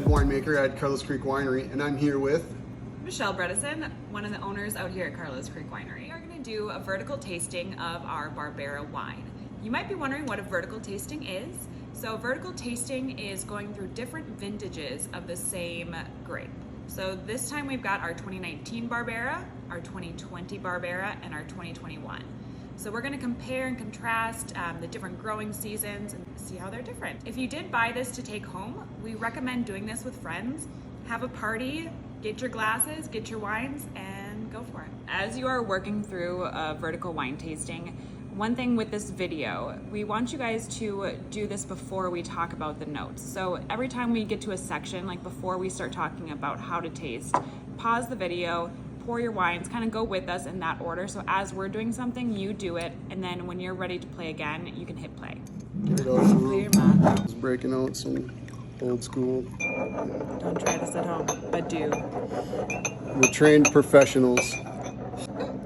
winemaker at Carlos Creek Winery, and I'm here with Michelle Bredesen, one of the owners out here at Carlos Creek Winery. We are going to do a vertical tasting of our Barbera wine. You might be wondering what a vertical tasting is. So vertical tasting is going through different vintages of the same grape. So this time we've got our 2019 Barbera, our 2020 Barbera, and our 2021. So we're going to compare and contrast the different growing seasons and see how they're different. If you did buy this to take home, we recommend doing this with friends. Have a party, get your glasses, get your wines, and go for it. As you are working through a vertical wine tasting, one thing with this video, we want you guys to do this before we talk about the notes. So every time we get to a section, like before we start talking about how to taste, pause the video, pour your wines, kind of go with us in that order. So as we're doing something, you do it, and then when you're ready to play again, you can hit play. Get it out Clear your mouth. Just breaking out some old school. Don't try this at home, but do. We're trained professionals.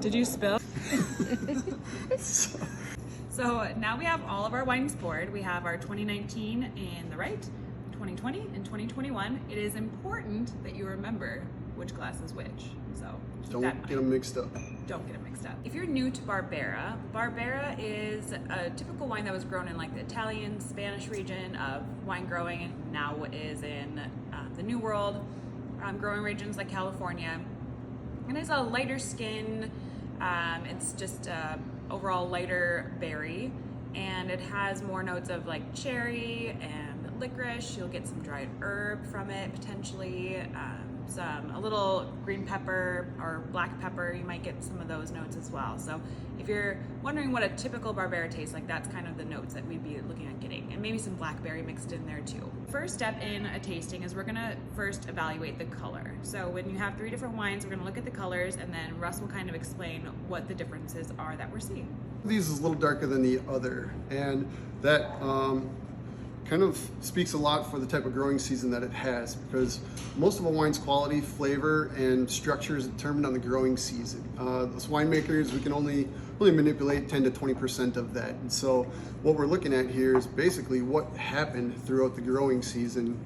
Did you spill? So now we have all of our wines poured. We have our 2019 in the right, 2020 and 2021. It is important that you remember which glass is which. So keep that in Don't mind. get them mixed up. Don't get it mixed up. If you're new to Barbera, Barbera is a typical wine that was grown in like the Italian, Spanish region of wine growing, and now is in the New World growing regions like California. And it's a lighter skin. It's just overall lighter berry, and it has more notes of like cherry and licorice. You'll get some dried herb from it potentially. A little green pepper or black pepper, you might get some of those notes as well. So if you're wondering what a typical Barbera tastes like, that's kind of the notes that we'd be looking at getting, and maybe some blackberry mixed in there too. First step in a tasting is we're gonna first evaluate the color. So when you have 3 different wines, we're gonna look at the colors, and then Russ will kind of explain what the differences are that we're seeing. These is a little darker than the other, and that kind of speaks a lot for the type of growing season that it has, because most of a wine's quality, flavor, and structure is determined on the growing season. As winemakers, we can only really manipulate 10 to 20% of that. And so what we're looking at here is basically what happened throughout the growing season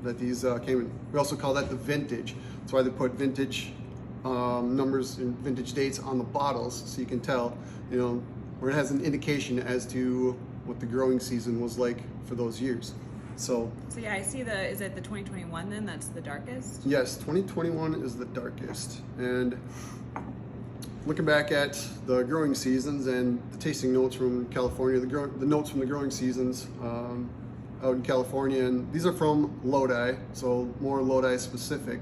that these came in. We also call that the vintage. That's why they put vintage numbers and vintage dates on the bottles, so you can tell, you know, where it has an indication as to what the growing season was like for those years. So yeah, I see is it the 2021 then, that's the darkest? Yes, 2021 is the darkest. And looking back at the growing seasons and the tasting notes from California, the notes from the growing seasons out in California, and these are from Lodi, so more Lodi specific.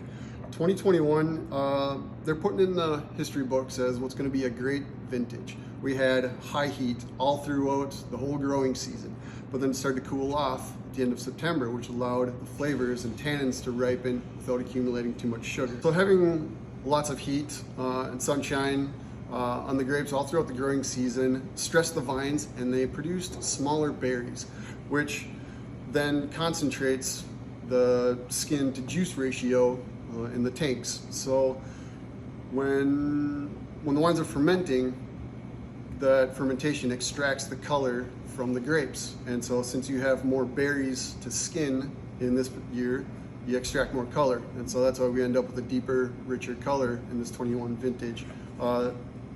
2021, they're putting in the history books as what's going to be a great vintage. We had high heat all throughout the whole growing season, but then it started to cool off at the end of September, which allowed the flavors and tannins to ripen without accumulating too much sugar. So having lots of heat and sunshine on the grapes all throughout the growing season stressed the vines, and they produced smaller berries, which then concentrates the skin to juice ratio in the tanks. So when the wines are fermenting, that fermentation extracts the color from the grapes. And so since you have more berries to skin in this year, you extract more color. And so that's why we end up with a deeper, richer color in this 21 vintage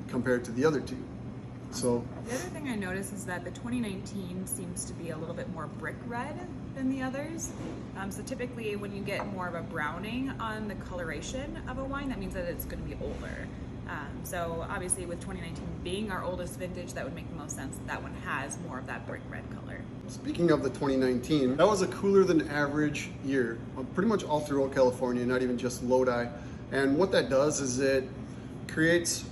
compared to the other two. So the other thing I noticed is that the 2019 seems to be a little bit more brick red than the others. So typically when you get more of a browning on the coloration of a wine, that means that it's going to be older. So obviously with 2019 being our oldest vintage, that would make the most sense. That one has more of that brick red color. Speaking of the 2019, that was a cooler than average year, pretty much all throughout California, not even just Lodi. And what that does is it creates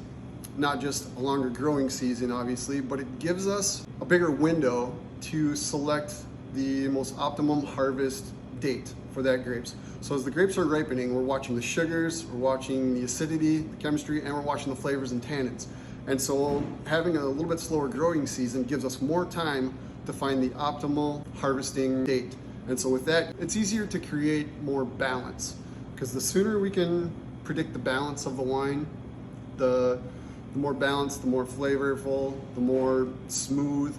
not just a longer growing season, obviously, but it gives us a bigger window to select the most optimum harvest date for that grapes. So as the grapes are ripening, we're watching the sugars, we're watching the acidity, the chemistry, and we're watching the flavors and tannins. And so having a little bit slower growing season gives us more time to find the optimal harvesting date. And so with that, it's easier to create more balance, because the sooner we can predict the balance of the wine, the more balanced, the more flavorful, the more smooth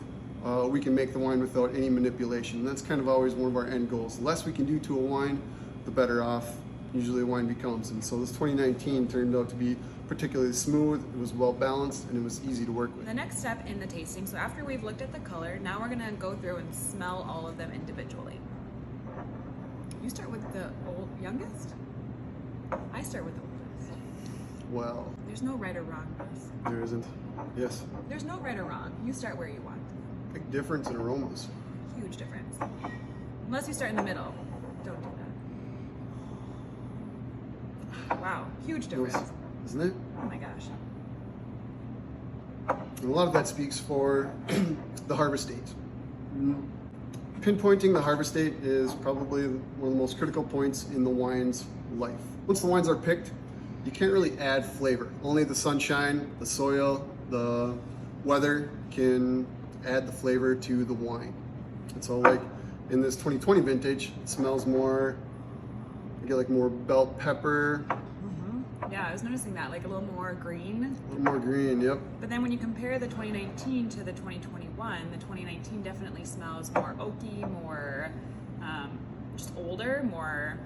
we can make the wine without any manipulation. And that's kind of always one of our end goals. The less we can do to a wine, the better off usually a wine becomes. And so this 2019 turned out to be particularly smooth, it was well balanced, and it was easy to work with. The next step in the tasting, so after we've looked at the color, now we're gonna go through and smell all of them individually. You start with the youngest? I start with the oldest. Well, There's no right or wrong, Bruce. there isn't. Yes. There's no right or wrong. You start where you want. Big difference in aromas. Huge difference. Unless you start in the middle. Don't do that. Wow, huge difference. Isn't it? Oh my gosh. And a lot of that speaks for the harvest date. Pinpointing the harvest date is probably one of the most critical points in the wine's life. Once the wines are picked, you can't really add flavor. Only the sunshine, the soil, the weather can add the flavor to the wine. And so like in this 2020 vintage, it smells more, you get like more bell pepper, Yeah, I was noticing that, like a little more green. a little more green, yep. But then when you compare the 2019 to the 2021, the 2019 definitely smells more oaky, more just older, more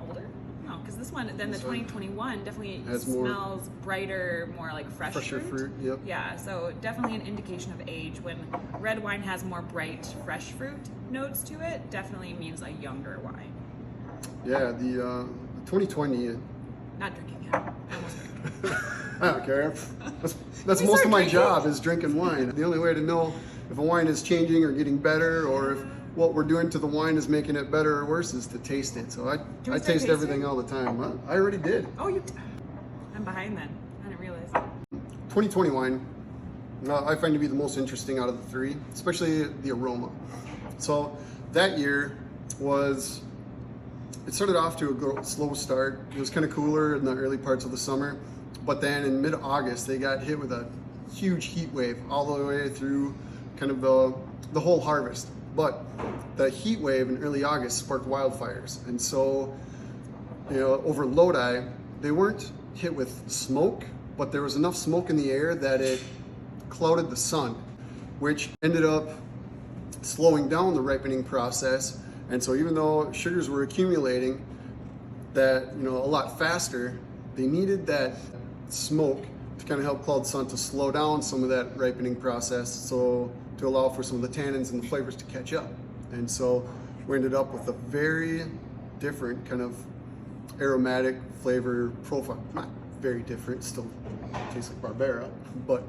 older? No, because this one, then the 2021 definitely Has more- smells brighter, more like Fresher fruit, yep. Yeah, so definitely an indication of age. When red wine has more bright, fresh fruit notes to it, definitely means a younger wine. Yeah, the 2020, Not drinking yet. I almost drank. I don't care. That's We most start of my drinking. job is drinking wine. The only way to know if a wine is changing or getting better, or if what we're doing to the wine is making it better or worse, is to taste it. So I we start taste everything tasting? all the time. I already did. Oh, I'm behind then. I didn't realize. 2020 wine, I find to be the most interesting out of the three, especially the aroma. So that year was, it started off to a slow start. It was kind of cooler in the early parts of the summer, but then in mid-August they got hit with a huge heat wave all the way through kind of the whole harvest. But the heat wave in early August sparked wildfires, and so over Lodi they weren't hit with smoke, but there was enough smoke in the air that it clouded the sun, which ended up slowing down the ripening process. And so even though sugars were accumulating that a lot faster, they needed that smoke to kind of help cloud the sun to slow down some of that ripening process, so to allow for some of the tannins and the flavors to catch up. And so we ended up with a very different kind of aromatic flavor profile. Not very different, still tastes like Barbera, but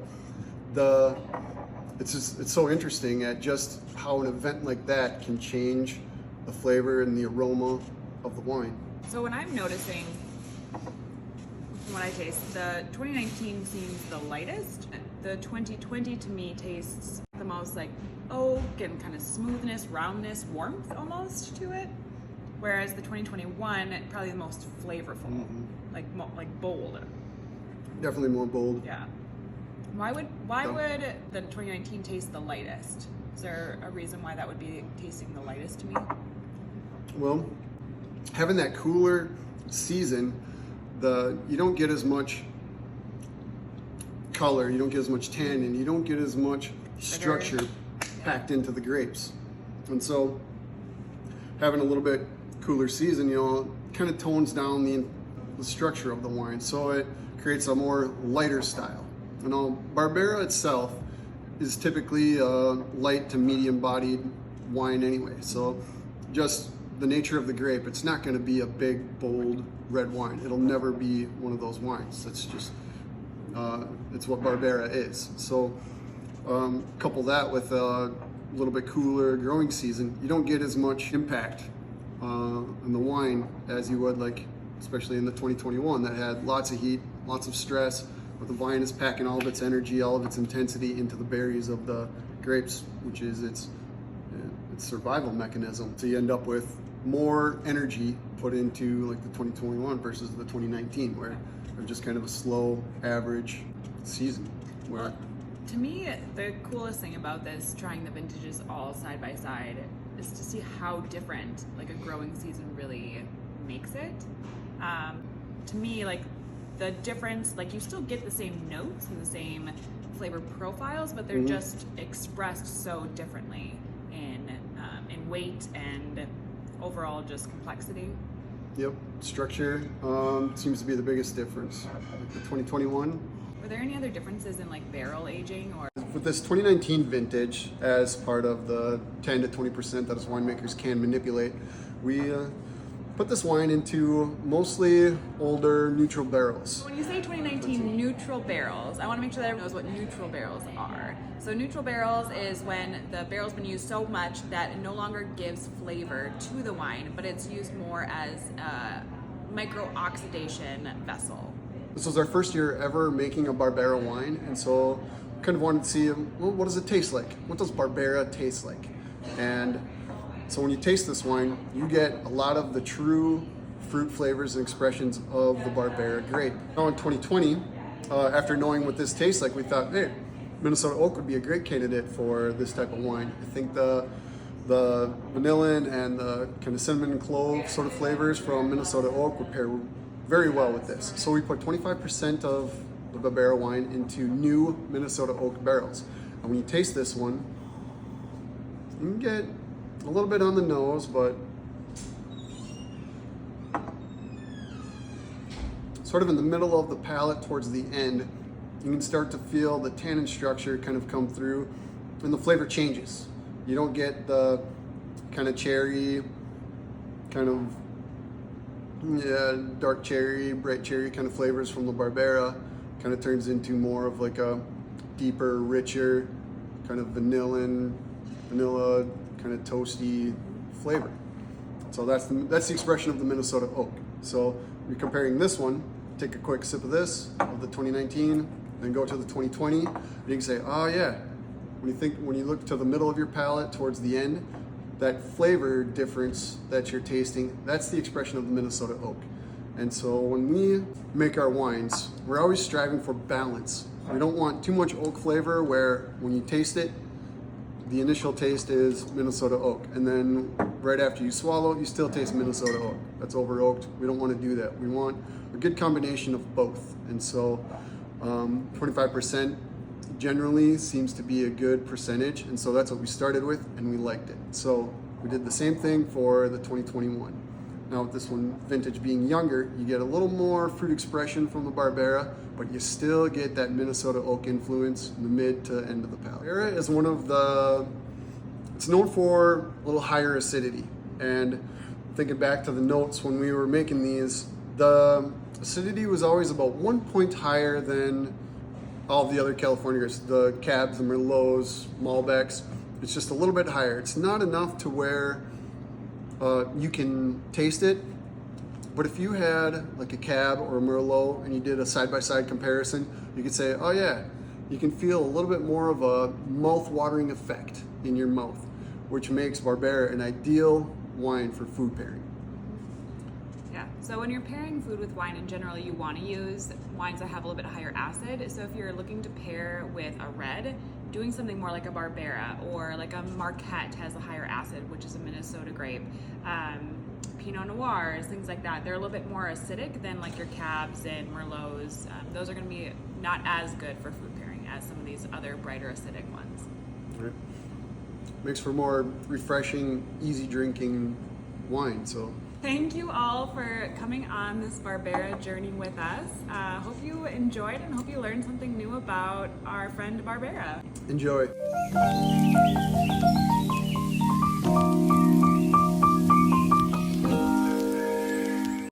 it's so interesting at just how an event like that can change the flavor and the aroma of the wine. So when I'm noticing, when I taste, the 2019 seems the lightest. The 2020 to me tastes the most like oak and kind of smoothness, roundness, warmth almost to it. Whereas the 2021 probably the most flavorful, like bold. Definitely more bold. Yeah. Why would the 2019 taste the lightest? Is there a reason why that would be tasting the lightest to me? Well, having that cooler season, you don't get as much color, you don't get as much tannin, you don't get as much structure packed into the grapes. And so having a little bit cooler season, kind of tones down the structure of the wine, so it creates a more lighter style. Barbera itself is typically a light to medium bodied wine anyway, so just the nature of the grape, it's not going to be a big, bold red wine. It'll never be one of those wines. It's just, it's what Barbera is. So couple that with a little bit cooler growing season, you don't get as much impact in the wine as you would, like, especially in the 2021 that had lots of heat, lots of stress, but the vine is packing all of its energy, all of its intensity into the berries of the grapes, which is its survival mechanism. So you end up with more energy put into like the 2021 versus the 2019, where they're just kind of a slow average season. Where To me, the coolest thing about this, trying the vintages all side by side, is to see how different like a growing season really makes it. To me, like the difference, like you still get the same notes and the same flavor profiles, but they're just expressed so differently in weight and overall just complexity? Yep, structure seems to be the biggest difference. Like the 2021. Were there any other differences in like barrel aging or? With this 2019 vintage, as part of the 10 to 20% that us winemakers can manipulate, we put this wine into mostly older neutral barrels. When you say 2019 neutral barrels, I want to make sure that everyone knows what neutral barrels are. So neutral barrels is when the barrel's been used so much that it no longer gives flavor to the wine, but it's used more as a micro-oxidation vessel. This was our first year ever making a Barbera wine, and so kind of wanted to see, well, what does it taste like? What does Barbera taste like? And so when you taste this wine, you get a lot of the true fruit flavors and expressions of the Barbera grape. Now in 2020, after knowing what this tastes like, we thought, hey, Minnesota oak would be a great candidate for this type of wine. I think the vanillin and the kind of cinnamon and clove sort of flavors from Minnesota oak would pair very well with this. So we put 25% of the Barbera wine into new Minnesota oak barrels. And when you taste this one, you can get a little bit on the nose, but sort of in the middle of the palate towards the end, you can start to feel the tannin structure kind of come through and the flavor changes. You don't get the kind of cherry, kind of dark cherry, bright cherry kind of flavors from the Barbera. Kind of turns into more of like a deeper, richer, kind of vanilla, kind of toasty flavor. So that's the expression of the Minnesota oak. So you're comparing this one, take a quick sip of this, of the 2019, then go to the 2020, and you can say, oh yeah, when you look to the middle of your palate towards the end, that flavor difference that you're tasting, that's the expression of the Minnesota oak. And so when we make our wines, we're always striving for balance. We don't want too much oak flavor where when you taste it, the initial taste is Minnesota oak, and then right after you swallow, you still taste Minnesota oak. That's over oaked. We don't want to do that. We want a good combination of both. And so 25% generally seems to be a good percentage, and so that's what we started with, and we liked it. So we did the same thing for the 2021. Now with this one vintage being younger, you get a little more fruit expression from the Barbera, but you still get that Minnesota oak influence in the mid to end of the palate. Barbera is it's known for a little higher acidity. And thinking back to the notes when we were making these, the acidity was always about 1 point higher than all the other California grapes, the Cabs, the Merlots, Malbecs. It's just a little bit higher. It's not enough to where you can taste it, but if you had like a Cab or a Merlot and you did a side-by-side comparison, you could say, oh yeah, you can feel a little bit more of a mouth-watering effect in your mouth, which makes Barbera an ideal wine for food pairing. Yeah, so when you're pairing food with wine in general, you want to use wines that have a little bit higher acid. So if you're looking to pair with a red, doing something more like a Barbera or like a Marquette has a higher acid, which is a Minnesota grape. Pinot Noirs, things like that. They're a little bit more acidic than like your Cabs and Merlots. Those are going to be not as good for food pairing as some of these other brighter acidic ones. Right. Makes for more refreshing, easy drinking wine. So thank you all for coming on this Barbera journey with us. Hope you enjoyed and hope you learned something new about our friend Barbera. enjoy.